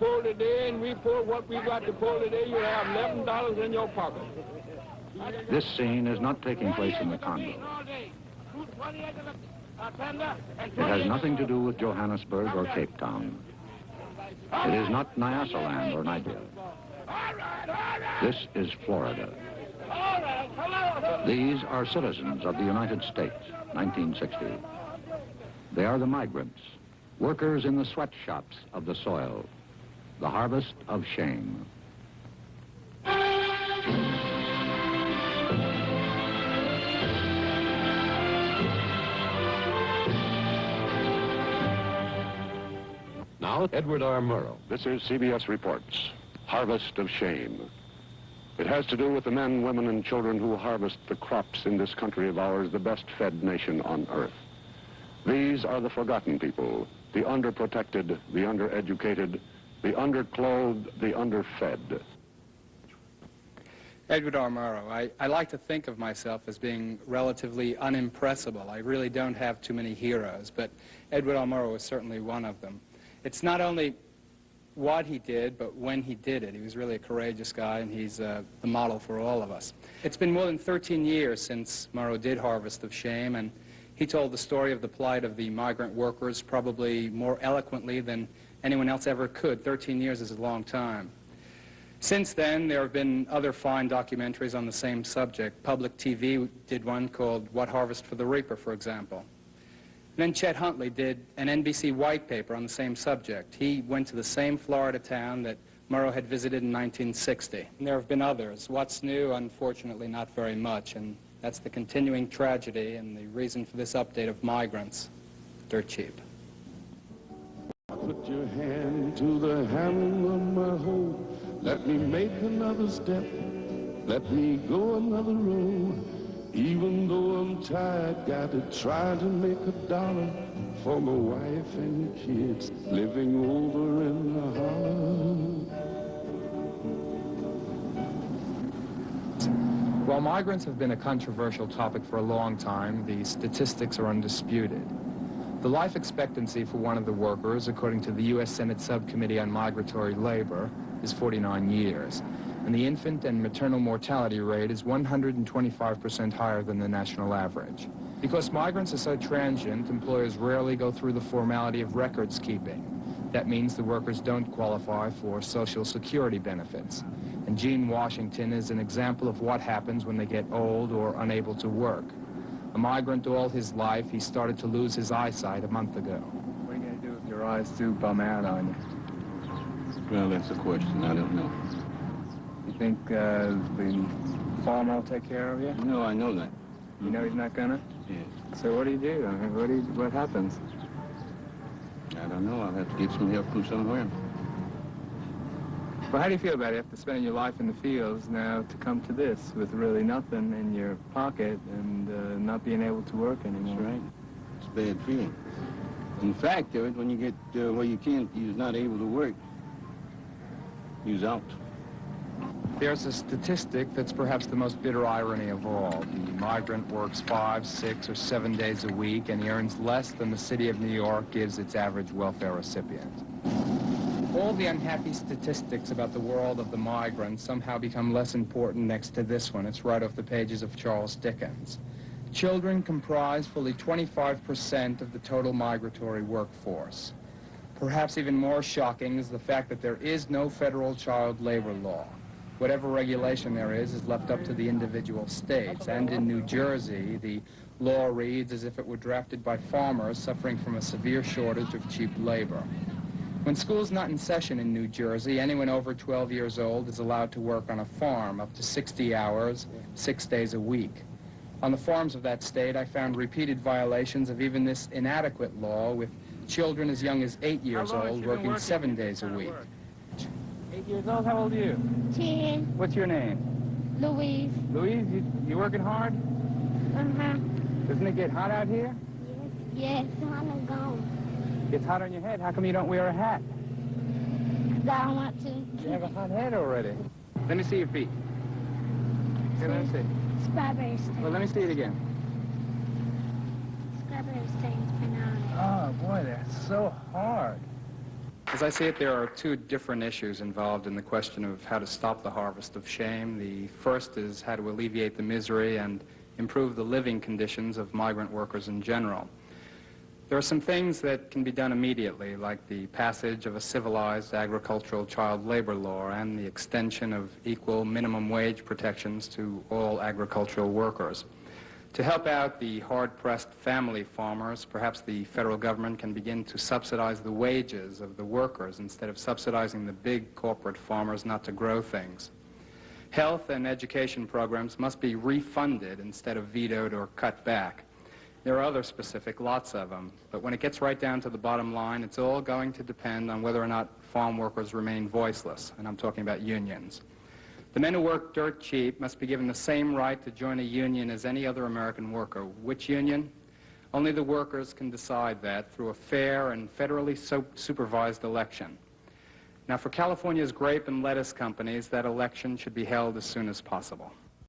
pull today and we pull what we got to pull today, you have $11 in your pocket. This scene is not taking place in the Congo. It has nothing to do with Johannesburg or Cape Town. It is not Nyasaland or Nigeria. This is Florida. These are citizens of the United States, 1960. They are the migrants, workers in the sweatshops of the soil, the harvest of shame. Now, Edward R. Murrow. This is CBS Reports, Harvest of Shame. It has to do with the men, women, and children who harvest the crops in this country of ours, the best-fed nation on earth. These are the forgotten people, the underprotected, the undereducated, the underclothed, the underfed. Edward R. Murrow. I like to think of myself as being relatively unimpressible. I really don't have too many heroes, but Edward R. Murrow is certainly one of them. It's not only what he did, but when he did it. He was really a courageous guy, and he's the model for all of us. It's been more than 13 years since Murrow did Harvest of Shame, and he told the story of the plight of the migrant workers probably more eloquently than anyone else ever could. 13 years is a long time. Since then, there have been other fine documentaries on the same subject. Public TV did one called What Harvest for the Reaper, for example. Then Chet Huntley did an NBC white paper on the same subject. He went to the same Florida town that Murrow had visited in 1960. And there have been others. What's new? Unfortunately, not very much. And that's the continuing tragedy and the reason for this update of migrants. Dirt cheap. Put your hand to the handle of my hoe. Let me make another step. Let me go another road. Even though I'm tired, gotta try to make a dollar for my wife and kids living over in the hollow. While migrants have been a controversial topic for a long time, the statistics are undisputed. The life expectancy for one of the workers, according to the U.S. Senate Subcommittee on Migratory Labor, is 49 years. And the infant and maternal mortality rate is 125% higher than the national average. Because migrants are so transient, employers rarely go through the formality of records keeping. That means the workers don't qualify for Social Security benefits. And Gene Washington is an example of what happens when they get old or unable to work. A migrant all his life, he started to lose his eyesight a month ago. What are you going to do if your eyes do bum out on you? Well, that's a question. I don't know. You think the farmer will take care of you? No, I know that. You know he's not gonna? Yeah. So what do you do? I mean, what happens? I don't know. I'll have to get some help from somewhere. Well, how do you feel about it after spending your life in the fields now to come to this with really nothing in your pocket and not being able to work anymore? That's right. It's a bad feeling. In fact of it, when you get where you're not able to work, you're out. There's a statistic that's perhaps the most bitter irony of all. The migrant works 5, 6, or 7 days a week, and he earns less than the city of New York gives its average welfare recipient. All the unhappy statistics about the world of the migrants somehow become less important next to this one. It's right off the pages of Charles Dickens. Children comprise fully 25% of the total migratory workforce. Perhaps even more shocking is the fact that there is no federal child labor law. Whatever regulation there is left up to the individual states. And in New Jersey, the law reads as if it were drafted by farmers suffering from a severe shortage of cheap labor. When school's not in session in New Jersey, anyone over 12 years old is allowed to work on a farm up to 60 hours, 6 days a week. On the farms of that state, I found repeated violations of even this inadequate law, with children as young as 8 years old working 7 days a week. 8 years old? How old are you? 10. What's your name? Louise. Louise, you working hard? Uh-huh. Doesn't it get hot out here? Yes, I'm gone. It's hot on your head. How come you don't wear a hat? 'Cause I don't want to. You have a hot head already. Let me see your feet. Okay, let me see. Strawberry stains. Well, let me see it again. Strawberry stains been on it. Oh, boy, they're so hard. As I see it, there are two different issues involved in the question of how to stop the harvest of shame. The first is how to alleviate the misery and improve the living conditions of migrant workers in general. There are some things that can be done immediately, like the passage of a civilized agricultural child labor law and the extension of equal minimum wage protections to all agricultural workers. To help out the hard-pressed family farmers, perhaps the federal government can begin to subsidize the wages of the workers instead of subsidizing the big corporate farmers not to grow things. Health and education programs must be refunded instead of vetoed or cut back. There are other specific, lots of them, but when it gets right down to the bottom line, it's all going to depend on whether or not farm workers remain voiceless, and I'm talking about unions. The men who work dirt cheap must be given the same right to join a union as any other American worker. Which union? Only the workers can decide that through a fair and federally supervised election. Now, for California's grape and lettuce companies, that election should be held as soon as possible.